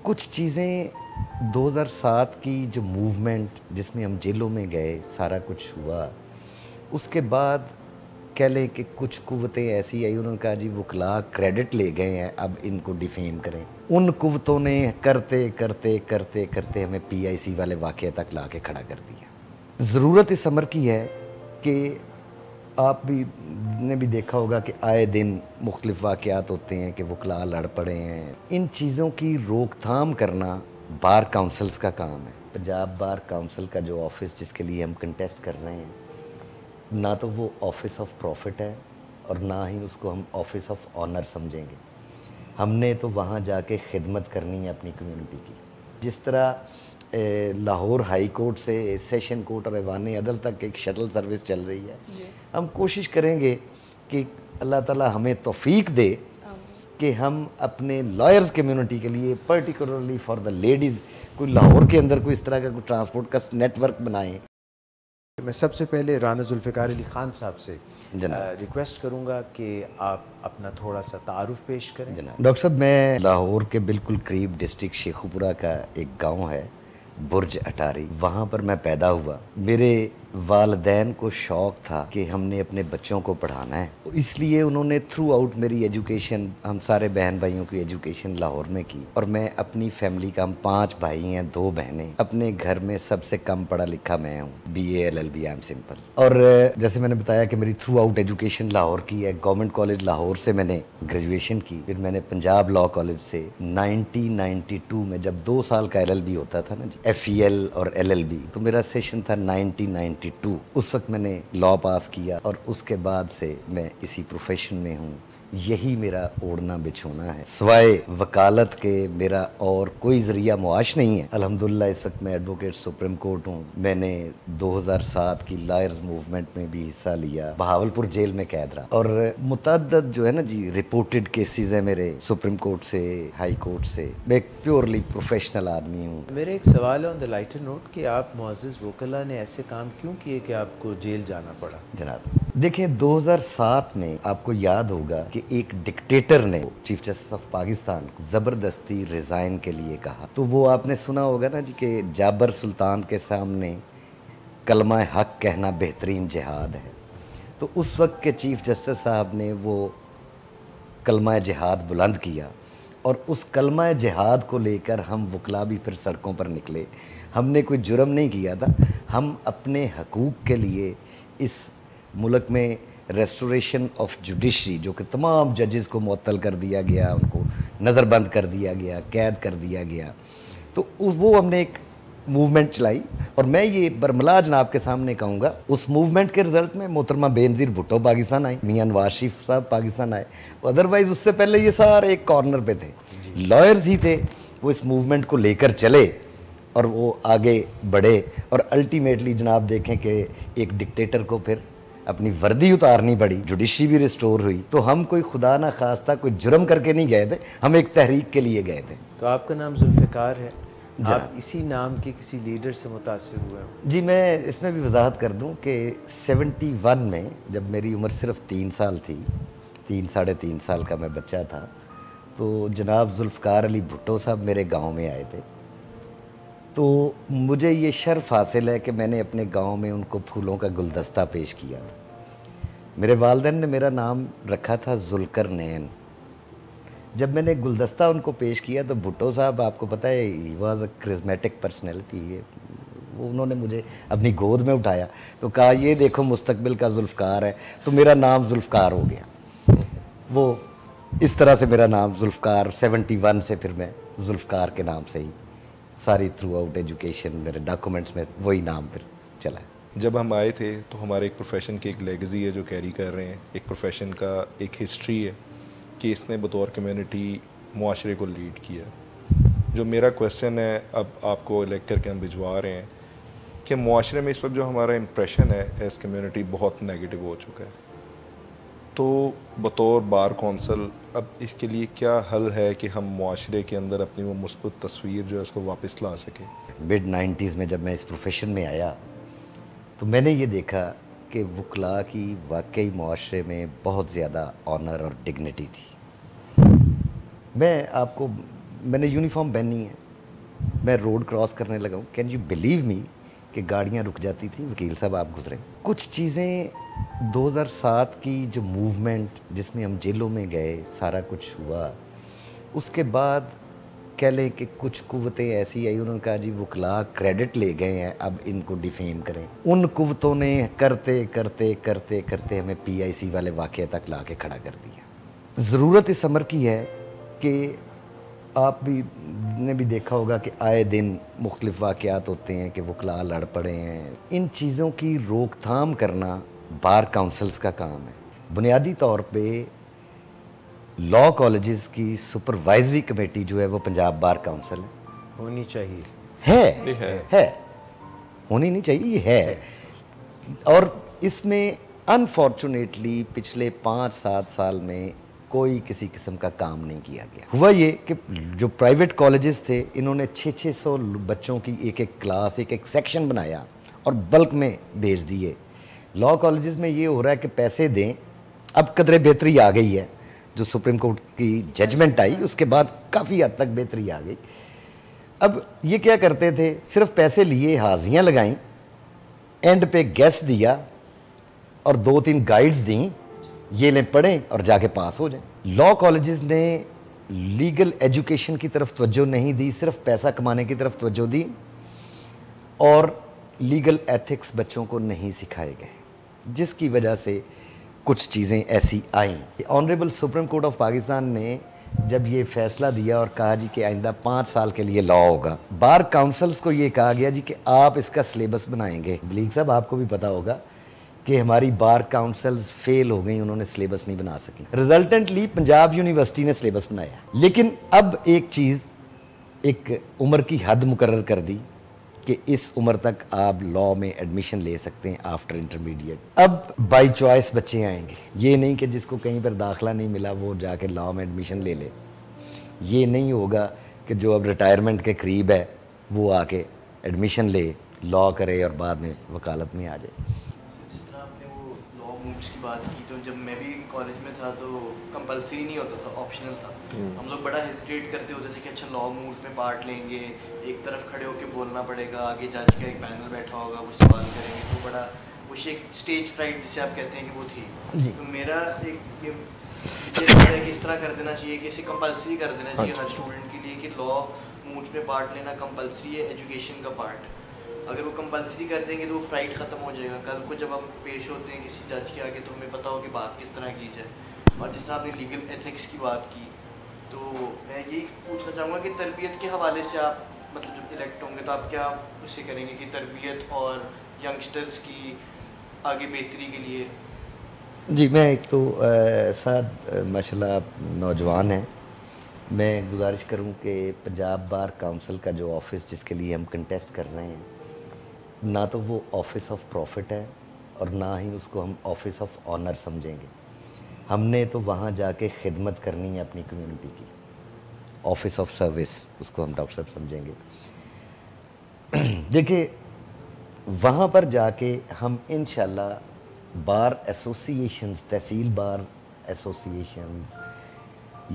کچھ چیزیں 2007 کی جو موومنٹ جس میں ہم جیلوں میں گئے، سارا کچھ ہوا، اس کے بعد کہہ لیں کہ کچھ قوتیں ایسی آئی، انہوں نے کہا جی وکلاء کریڈٹ لے گئے ہیں، اب ان کو ڈیفیم کریں۔ ان قوتوں نے کرتے کرتے کرتے کرتے ہمیں پی آئی سی والے واقعہ تک لا کے کھڑا کر دیا۔ ضرورت اس امر کی ہے کہ آپ بھی نے بھی دیکھا ہوگا کہ آئے دن مختلف واقعات ہوتے ہیں کہ وکلاء لڑ پڑے ہیں۔ ان چیزوں کی روک تھام کرنا بار کاؤنسلز کا کام ہے۔ پنجاب بار کاؤنسل کا جو آفس جس کے لیے ہم کنٹیسٹ کر رہے ہیں، نہ تو وہ آفس آف پروفٹ ہے اور نہ ہی اس کو ہم آفس آف آنر سمجھیں گے۔ ہم نے تو وہاں جا کے خدمت کرنی ہے اپنی کمیونٹی کی۔ جس طرح لاہور ہائی کورٹ سے سیشن کورٹ اور ایوان عدل تک ایک شٹل سروس چل رہی ہے، ہم کوشش کریں گے کہ اللہ تعالیٰ ہمیں توفیق دے کہ ہم اپنے لائرز کمیونٹی کے لیے پرٹیکولرلی فار دا لیڈیز کوئی لاہور کے اندر کوئی اس طرح کا کوئی ٹرانسپورٹ کا نیٹ ورک بنائیں۔ میں سب سے پہلے رانا ذوالفقار علی خان صاحب سے ریکویسٹ کروں گا کہ آپ اپنا تھوڑا سا تعارف پیش کریں۔ ڈاکٹر صاحب، میں لاہور کے بالکل قریب ڈسٹرکٹ شیخوپورہ کا ایک گاؤں ہے برج اٹاری، وہاں پر میں پیدا ہوا۔ میرے والدین کو شوق تھا کہ ہم نے اپنے بچوں کو پڑھانا ہے، اس لیے انہوں نے تھرو آؤٹ میری ایجوکیشن، ہم سارے بہن بھائیوں کی ایجوکیشن لاہور میں کی، اور میں اپنی فیملی کا، ہم 5 بھائی ہیں 2 بہنیں، اپنے گھر میں سب سے کم پڑھا لکھا میں ہوں، B A L L B, I am simple. اور جیسے میں نے بتایا کہ میری تھرو آؤٹ ایجوکیشن لاہور کی ہے۔ گورنمنٹ کالج لاہور سے میں نے گریجویشن کی، پھر میں نے پنجاب لاء کالج سے 1992 میں، جب 2 سال کا ایل ایل بی ہوتا تھا نا جی، ایف ای ایل اور ایل ایل بی، تو میرا سیشن تھا 1992، اس وقت میں نے لاء پاس کیا، اور اس کے بعد سے میں اسی پروفیشن میں ہوں۔ یہی میرا اوڑھنا بچھونا ہے، سوائے وکالت کے میرا اور کوئی ذریعہ معاش نہیں ہے۔ الحمدللہ اس وقت میں ایڈوکیٹ سپریم کورٹ ہوں۔ میں نے 2007 کی لائرز موومنٹ میں بھی حصہ لیا، بہاولپور جیل میں قید رہا، اور متعدد جو ہے نا جی رپورٹڈ کیسز ہیں میرے سپریم کورٹ سے، ہائی کورٹ سے۔ میں ایک پیورلی پروفیشنل آدمی ہوں۔ میرا ایک سوال ہے آن دا لائٹر نوٹ کہ آپ معزز وکلاء نے ایسے کام کیوں کیے کہ آپ کو جیل جانا پڑا؟ جناب دیکھیں، 2007 میں آپ کو یاد ہوگا کہ ایک ڈکٹیٹر نے چیف جسٹس آف پاکستان کو زبردستی ریزائن کے لیے کہا، تو وہ آپ نے سنا ہوگا نا جی کہ جابر سلطان کے سامنے کلمہ حق کہنا بہترین جہاد ہے۔ تو اس وقت کے چیف جسٹس صاحب نے وہ کلمہ جہاد بلند کیا، اور اس کلمہ جہاد کو لے کر ہم وکلاء بھی پھر سڑکوں پر نکلے۔ ہم نے کوئی جرم نہیں کیا تھا، ہم اپنے حقوق کے لیے اس ملک میں ریسٹوریشن آف جوڈیشری، جو کہ تمام ججز کو معطل کر دیا گیا، ان کو نظر بند کر دیا گیا، قید کر دیا گیا، تو وہ ہم نے ایک موومنٹ چلائی۔ اور میں یہ برملا جناب کے سامنے کہوں گا، اس موومنٹ کے رزلٹ میں محترمہ بے نظیر بھٹو پاکستان آئی، میاں نواز شریف صاحب پاکستان آئے، ادروائز اس سے پہلے یہ سارے ایک کارنر پہ تھے، لائرز ہی تھے، وہ اس موومنٹ کو لے کر چلے اور وہ آگے بڑھے، اور الٹیمیٹلی جناب دیکھیں کہ ایک ڈکٹیٹر کو پھر اپنی وردی اتارنی پڑی، جوڈیشری بھی ریسٹور ہوئی۔ تو ہم کوئی خدا نہ خواستہ کوئی جرم کر کے نہیں گئے تھے، ہم ایک تحریک کے لیے گئے تھے۔ تو آپ کا نام ذوالفقار ہے، آپ اسی نام کے کسی لیڈر سے متاثر ہوئے ہیں؟ جی، میں اس میں بھی وضاحت کر دوں کہ 71 میں جب میری عمر صرف 3 سال تھی، 3 ساڑھے 3 سال کا میں بچہ تھا، تو جناب ذوالفقار علی بھٹو صاحب میرے گاؤں میں آئے تھے۔ تو مجھے یہ شرف حاصل ہے کہ میں نے اپنے گاؤں میں ان کو پھولوں کا گلدستہ پیش کیا تھا۔ میرے والدین نے میرا نام رکھا تھا ذوالقرنین۔ جب میں نے گلدستہ ان کو پیش کیا تو بھٹو صاحب، آپ کو پتہ ہے، he was a charismatic personality, وہ انہوں نے مجھے اپنی گود میں اٹھایا تو کہا یہ دیکھو مستقبل کا ذوالفقار ہے، تو میرا نام ذوالفقار ہو گیا۔ وہ اس طرح سے میرا نام ذوالفقار 71 سے پھر میں ذوالفقار کے نام سے ہی ساری تھرو آؤٹ ایجوکیشن میرے ڈاکومنٹس میں وہی نام پھر چلا ہے۔ جب ہم آئے تھے تو ہمارے ایک پروفیشن کی ایک لیگزی ہے جو کیری کر رہے ہیں، ایک پروفیشن کا ایک ہسٹری ہے کہ اس نے بطور کمیونٹی معاشرے کو لیڈ کیا۔ جو میرا کویسچن ہے، اب آپ کو الیکٹ کر کے ہم بھجوا رہے ہیں کہ معاشرے میں اس وقت جو ہمارا امپریشن ہے ایز کمیونٹی بہت نیگیٹو ہو چکا ہے، تو بطور بار کونسل اب اس کے لیے کیا حل ہے کہ ہم معاشرے کے اندر اپنی وہ مثبت تصویر جو ہے اس کو واپس لا سکیں؟ مڈ 90s میں جب میں اس پروفیشن میں آیا تو میں نے یہ دیکھا کہ وکلاء کی واقعی معاشرے میں بہت زیادہ آنر اور ڈگنیٹی تھی۔ میں آپ کو میں نے یونیفارم پہنی ہے, میں روڈ کراس کرنے لگا ہوں, کین یو بلیو می کہ گاڑیاں رک جاتی تھیں, وکیل صاحب آپ گزریں. کچھ چیزیں 2007 کی جو موومنٹ جس میں ہم جیلوں میں گئے, سارا کچھ ہوا, اس کے بعد کہہ لیں کہ کچھ قوتیں ایسی آئی, انہوں نے کہا جی وکلا کریڈٹ لے گئے ہیں, اب ان کو ڈیفیم کریں. ان قوتوں نے کرتے کرتے کرتے کرتے ہمیں PIC والے واقعہ تک لا کے کھڑا کر دیا. ضرورت اس امر کی ہے کہ آپ بھی نے بھی دیکھا ہوگا کہ آئے دن مختلف واقعات ہوتے ہیں کہ وکلا لڑ پڑے ہیں. ان چیزوں کی روک تھام کرنا بار کاؤنسلز کا کام ہے. بنیادی طور پہ لاء کالجز کی سپروائزری کمیٹی جو ہے وہ پنجاب بار کاؤنسل ہے, ہونی چاہیے, ہے ہونی نہیں چاہیے, یہ ہے. اور اس میں انفارچونیٹلی پچھلے 5-7 سال میں کوئی کسی قسم کا کام نہیں کیا گیا. ہوا یہ کہ جو پرائیویٹ کالجز تھے انہوں نے 600 بچوں کی ایک کلاس, ایک سیکشن بنایا اور بلک میں بھیج دیے. لاء کالجز میں یہ ہو رہا ہے کہ پیسے دیں. اب قدرے بہتری آ گئی ہے, جو سپریم کورٹ کی ججمنٹ آئی اس کے بعد کافی حد تک بہتری آ گئی. اب یہ کیا کرتے تھے, صرف پیسے لیے, حاضریاں لگائیں, اینڈ پہ گیس دیا اور 2-3 گائیڈز دیں, یہ لیں پڑھیں اور جا کے پاس ہو جائیں. لاء کالجز نے لیگل ایجوکیشن کی طرف توجہ نہیں دی, صرف پیسہ کمانے کی طرف توجہ دی, اور لیگل ایتھکس بچوں کو نہیں سکھائے گئے, جس کی وجہ سے کچھ چیزیں ایسی آئیں. Honourable supreme court of Pakistan نے جب یہ فیصلہ دیا اور کہا جی کہ آئندہ 5 سال کے لیے لاء ہوگا, بار کاؤنسلز کو یہ کہا گیا جی کہ آپ اس کا سلیبس بنائیں گے. بلیگ صاحب آپ کو بھی پتا ہوگا کہ ہماری بار کاؤنسلز فیل ہو گئیں, انہوں نے سلیبس نہیں بنا سکی. رزلٹنٹلی پنجاب یونیورسٹی نے سلیبس بنایا, لیکن اب ایک چیز, ایک عمر کی حد مقرر کر دی کہ اس عمر تک آپ لاء میں ایڈمیشن لے سکتے ہیں آفٹر انٹرمیڈیٹ. اب بائی چوائس بچے آئیں گے, یہ نہیں کہ جس کو کہیں پر داخلہ نہیں ملا وہ جا کے لاء میں ایڈمیشن لے لے. یہ نہیں ہوگا کہ جو اب ریٹائرمنٹ کے قریب ہے وہ آ کے ایڈمیشن لے, لاء کرے اور بعد میں وکالت میں آ جائے. جس طرح آپ نے وہ لاء مووز کی بات کی, تو جب میں بھی کالج میں تھا تو کمپلسری نہیں ہوتا تھا, آپشنل تھا. ہم لوگ بڑا ہیزیٹیٹ کرتے ہوتے تھے کہ اچھا لاء مووز میں پارٹ لیں گے, ایک طرف کھڑے ہو کے بولنا پڑے گا, آگے جج کا ایک پینل بیٹھا ہوگا, وہ سوال کریں گے, تو بڑا کچھ ایک اسٹیج فرائٹ جسے آپ کہتے ہیں کہ وہ تھی. تو میرا ایک یہ ہے کہ اس طرح کر دینا چاہیے کہ اسے کمپلسری کر دینا چاہیے ہر اسٹوڈنٹ کے لیے کہ لاء مووز میں پارٹ لینا کمپلسری ہے, ایجوکیشن کا پارٹ. اگر وہ کمپلسری کر دیں گے تو وہ فرائٹ ختم ہو جائے گا. کل کو جب ہم پیش ہوتے ہیں کسی جج کے آگے تو ہمیں پتہ ہو کہ بات کس طرح کی جائے. اور جس طرح آپ نے لیگل ایتھکس کی بات کی, تو میں یہی پوچھنا چاہوں گا کہ تربیت کے حوالے سے آپ مطلب جب الیکٹ ہوں گے تو آپ کیا اس سے کریں گے کہ تربیت اور ینگسٹرز کی آگے بہتری کے لیے. جی میں ایک تو ساتھ ماشاء اللہ آپ نوجوان ہیں, میں گزارش کروں کہ پنجاب بار کاؤنسل کا جو آفس جس کے لیے ہم کنٹیسٹ کر رہے ہیں, نہ تو وہ آفس آف پروفٹ ہے اور نہ ہی اس کو ہم آفس آف آنر سمجھیں گے. ہم نے تو وہاں جا کے خدمت کرنی ہے اپنی کمیونٹی کی, آفس آف سروس اس کو ہم ڈاکٹر صاحب سمجھیں گے. دیکھیں وہاں پر جا کے ہم انشاءاللہ بار ایسوسیشنز, تحصیل بار ایسوسیشنز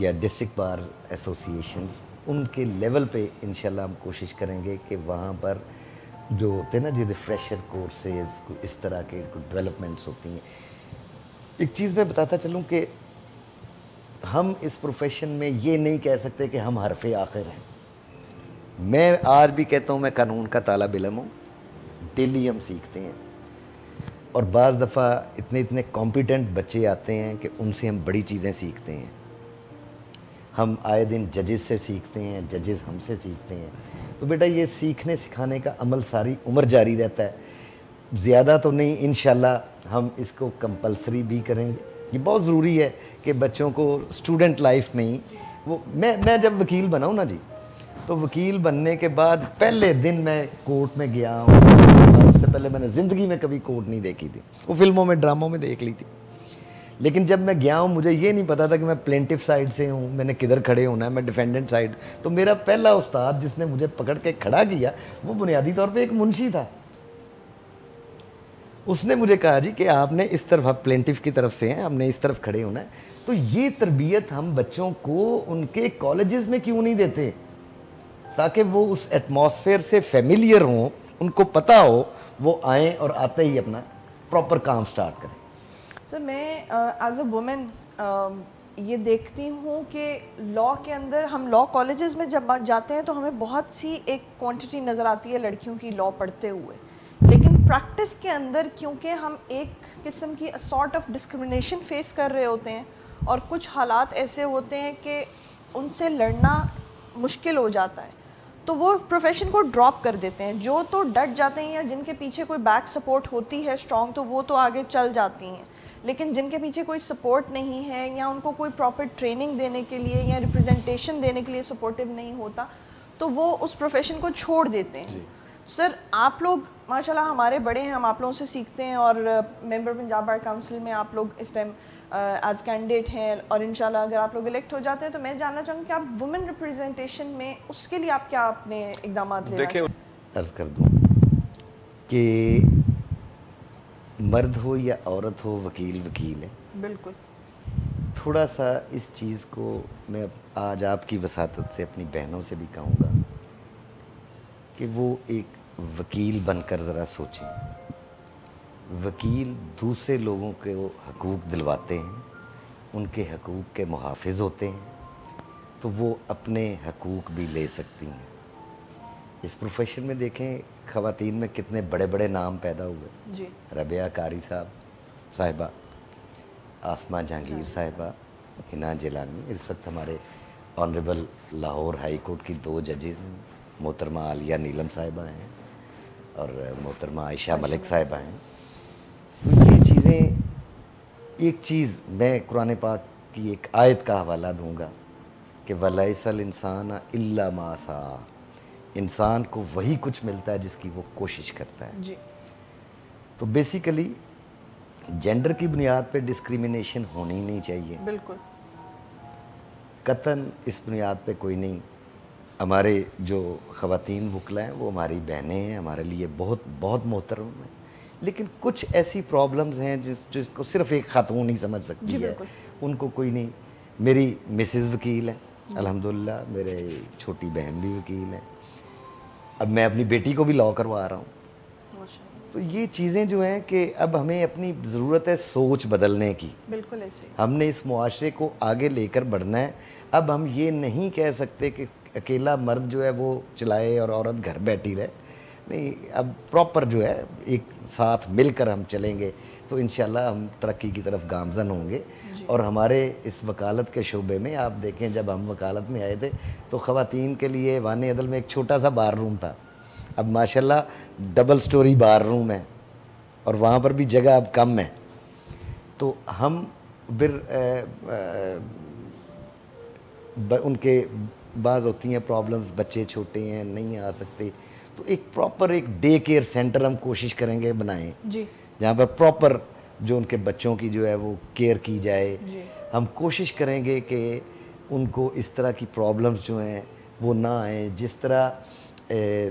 یا ڈسٹرکٹ بار ایسوسیشنز, ان کے لیول پہ انشاءاللہ ہم کوشش کریں گے کہ وہاں پر جو ہوتے ہیں نا جی ریفریشر کورسز, اس طرح کے ڈیولپمنٹس ہوتی ہیں. ایک چیز میں بتاتا چلوں کہ ہم اس پروفیشن میں یہ نہیں کہہ سکتے کہ ہم حرف آخر ہیں. میں آج بھی کہتا ہوں میں قانون کا طالب علم ہوں, ڈیلی ہم سیکھتے ہیں, اور بعض دفعہ اتنے کمپیٹنٹ بچے آتے ہیں کہ ان سے ہم بڑی چیزیں سیکھتے ہیں. ہم آئے دن ججز سے سیکھتے ہیں, ججز ہم سے سیکھتے ہیں. تو بیٹا یہ سیکھنے سکھانے کا عمل ساری عمر جاری رہتا ہے. زیادہ تو نہیں, انشاءاللہ ہم اس کو کمپلسری بھی کریں گے. یہ بہت ضروری ہے کہ بچوں کو اسٹوڈنٹ لائف میں ہی وہ میں جب وکیل بنا ہوں نا جی, تو وکیل بننے کے بعد پہلے دن میں کورٹ میں گیا ہوں. اس سے پہلے میں نے زندگی میں کبھی کورٹ نہیں دیکھی تھی, وہ فلموں میں ڈراموں میں دیکھ لی تھی. لیکن جب میں گیا ہوں مجھے یہ نہیں پتا تھا کہ میں پلینٹف سائڈ سے ہوں, میں نے کدھر کھڑے ہونا ہے, میں ڈیفینڈنٹ سائڈ. تو میرا پہلا استاد جس نے مجھے پکڑ کے کھڑا کیا وہ بنیادی طور پہ ایک منشی تھا. اس نے مجھے کہا جی کہ آپ نے اس طرف، آپ پلینٹف کی طرف سے ہیں، ہم نے اس طرف کھڑے ہونا ہے. تو یہ تربیت ہم بچوں کو ان کے کالجز میں کیوں نہیں دیتے تاکہ وہ اس ایٹماسفیئر سے فیملیئر ہوں, ان کو پتہ ہو, وہ آئیں اور آتے ہی اپنا پراپر کام سٹارٹ کریں. سر میں ایز اے وومن یہ دیکھتی ہوں کہ لاء کے اندر ہم لاء کالجز میں جب جاتے ہیں تو ہمیں بہت سی ایک کوانٹٹی نظر آتی ہے لڑکیوں کی لاء پڑھتے ہوئے, لیکن پریکٹس کے اندر کیونکہ ہم ایک قسم کی سارٹ آف ڈسکرمنیشن فیس کر رہے ہوتے ہیں اور کچھ حالات ایسے ہوتے ہیں کہ ان سے لڑنا مشکل ہو جاتا ہے, تو وہ پروفیشن کو ڈراپ کر دیتے ہیں. جو تو ڈٹ جاتے ہیں یا جن کے پیچھے کوئی بیک سپورٹ ہوتی ہے اسٹرانگ, تو وہ تو آگے چل جاتی ہیں, لیکن جن کے پیچھے کوئی سپورٹ نہیں ہے یا ان کو کوئی پراپر ٹریننگ دینے کے لیے یا ریپرزنٹیشن دینے کے لیے سپورٹیو نہیں ہوتا, تو وہ اس پروفیشن کو چھوڑ دیتے ہیں. سر آپ لوگ ماشاءاللہ ہمارے بڑے ہیں, ہم آپ لوگوں سے سیکھتے ہیں, اور ممبر پنجاب بار کاؤنسل میں آپ لوگ اس ٹائم ایز کینڈیڈیٹ ہیں, اور انشاءاللہ اگر آپ لوگ الیکٹ ہو جاتے ہیں تو میں جاننا چاہوں گی کہ آپ وومن ریپرزنٹیشن میں اس کے لیے آپ کیا اپنے اقدامات لے رہے ہیں؟ عرض کر دوں کہ مرد ہو یا عورت ہو, وکیل وکیل ہے. بالکل. تھوڑا سا اس چیز کو میں آج آپ کی وساطت سے اپنی بہنوں سے بھی کہوں گا کہ وہ ایک وکیل بن کر ذرا سوچیں. وکیل دوسرے لوگوں کے حقوق دلواتے ہیں, ان کے حقوق کے محافظ ہوتے ہیں, تو وہ اپنے حقوق بھی لے سکتی ہیں. اس پروفیشن میں دیکھیں خواتین میں کتنے بڑے بڑے نام پیدا ہوئے. جی. ربیہ قاری صاحبہ, آسمہ جہانگیر صاحبہ, حنا جیلانی, اس وقت ہمارے آنریبل لاہور ہائی کورٹ کی 2 ججز ہیں, محترمہ عالیہ نیلم صاحبہ ہیں اور محترمہ عائشہ ملک صاحبہ ہیں. تو یہ چیزیں, ایک چیز میں قرآن پاک کی ایک آیت کا حوالہ دوں گا کہ وَلَيْسَ الْإِنسَانَ إِلَّا مَا سَعَىٰ, انسان کو وہی کچھ ملتا ہے جس کی وہ کوشش کرتا ہے. جی. تو بیسیکلی جینڈر کی بنیاد پہ ڈسکریمنیشن ہونی نہیں چاہیے. بالکل. قطعاً اس بنیاد پہ کوئی نہیں. ہمارے جو خواتین وکلا ہیں وہ ہماری بہنیں ہیں, ہمارے لیے بہت بہت محترم ہیں, لیکن کچھ ایسی پرابلمز ہیں جس کو صرف ایک خاتون ہی سمجھ سکتی ہے, ان کو کوئی نہیں. میری مسز وکیل ہے الحمدللہ, میرے چھوٹی بہن بھی وکیل ہیں, اب میں اپنی بیٹی کو بھی لاء کروا رہا ہوں. تو یہ چیزیں جو ہیں کہ اب ہمیں اپنی ضرورت ہے سوچ بدلنے کی. بالکل ایسے ہم نے اس معاشرے کو آگے لے کر بڑھنا ہے. اب ہم یہ نہیں کہہ سکتے کہ اکیلا مرد جو ہے وہ چلائے اور عورت گھر بیٹھی رہے. نہیں, اب پراپر جو ہے ایک ساتھ مل کر ہم چلیں گے تو انشاءاللہ ہم ترقی کی طرف گامزن ہوں گے. اور ہمارے اس وکالت کے شعبے میں آپ دیکھیں, جب ہم وکالت میں آئے تھے تو خواتین کے لیے ایوان عدل میں ایک چھوٹا سا بار روم تھا, اب ماشاءاللہ ڈبل سٹوری بار روم ہے اور وہاں پر بھی جگہ اب کم ہے. تو ہم پھر ان کے بعض ہوتی ہیں پرابلمز, بچے چھوٹے ہیں نہیں آ سکتے, تو ایک پراپر ایک ڈے کیئر سینٹر ہم کوشش کریں گے بنائیں. جی. جہاں پر پراپر جو ان کے بچوں کی جو ہے وہ کیئر کی جائے. جی. ہم کوشش کریں گے کہ ان کو اس طرح کی پرابلمز جو ہیں وہ نہ آئیں. جس طرح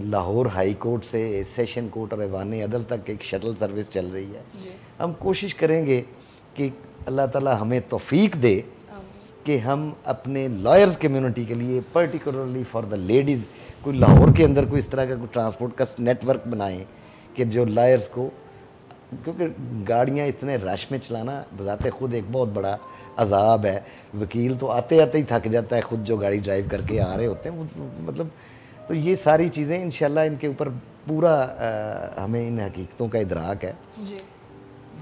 لاہور ہائی کورٹ سے سیشن کورٹ اور ایوان عدل تک ایک شٹل سروس چل رہی ہے, ہم کوشش کریں گے کہ اللہ تعالی ہمیں توفیق دے کہ ہم اپنے لائرز کمیونٹی کے لیے پرٹیکولرلی فار دا لیڈیز کوئی لاہور کے اندر کوئی اس طرح کا کوئی ٹرانسپورٹ کا نیٹ ورک بنائیں کہ جو لائرز کو, کیونکہ گاڑیاں اتنے رش میں چلانا بذات خود ایک بہت بڑا عذاب ہے. وکیل تو آتے آتے ہی تھک جاتا ہے خود جو گاڑی ڈرائیو کر کے آ رہے ہوتے ہیں, مطلب تو یہ ساری چیزیں انشاءاللہ ان کے اوپر پورا ہمیں ان حقیقتوں کا ادراک ہے. جی.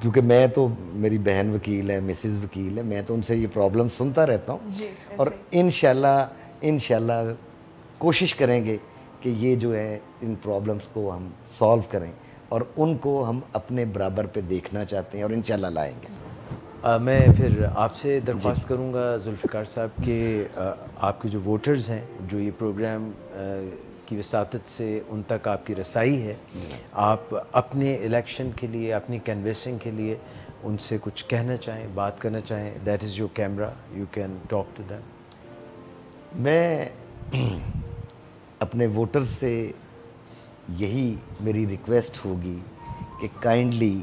کیونکہ میں تو, میری بہن وکیل ہے, مسز وکیل ہے, میں تو ان سے یہ پرابلم سنتا رہتا ہوں. جی. اور انشاءاللہ کوشش کریں گے کہ یہ جو ہے ان پرابلمس کو ہم سالو کریں اور ان کو ہم اپنے برابر پہ دیکھنا چاہتے ہیں اور انشاءاللہ لائیں گے. میں پھر آپ سے درخواست کروں گا ذوالفقار صاحب کہ آپ کے جو ووٹرز ہیں جو یہ پروگرام کی وساطت سے ان تک آپ کی رسائی ہے, آپ اپنے الیکشن کے لیے, اپنی کینویسنگ کے لیے ان سے کچھ کہنا چاہیں, بات کرنا چاہیں. That is your camera, you can talk to them. میں اپنے ووٹر سے یہی میری ریکویسٹ ہوگی کہ کائنڈلی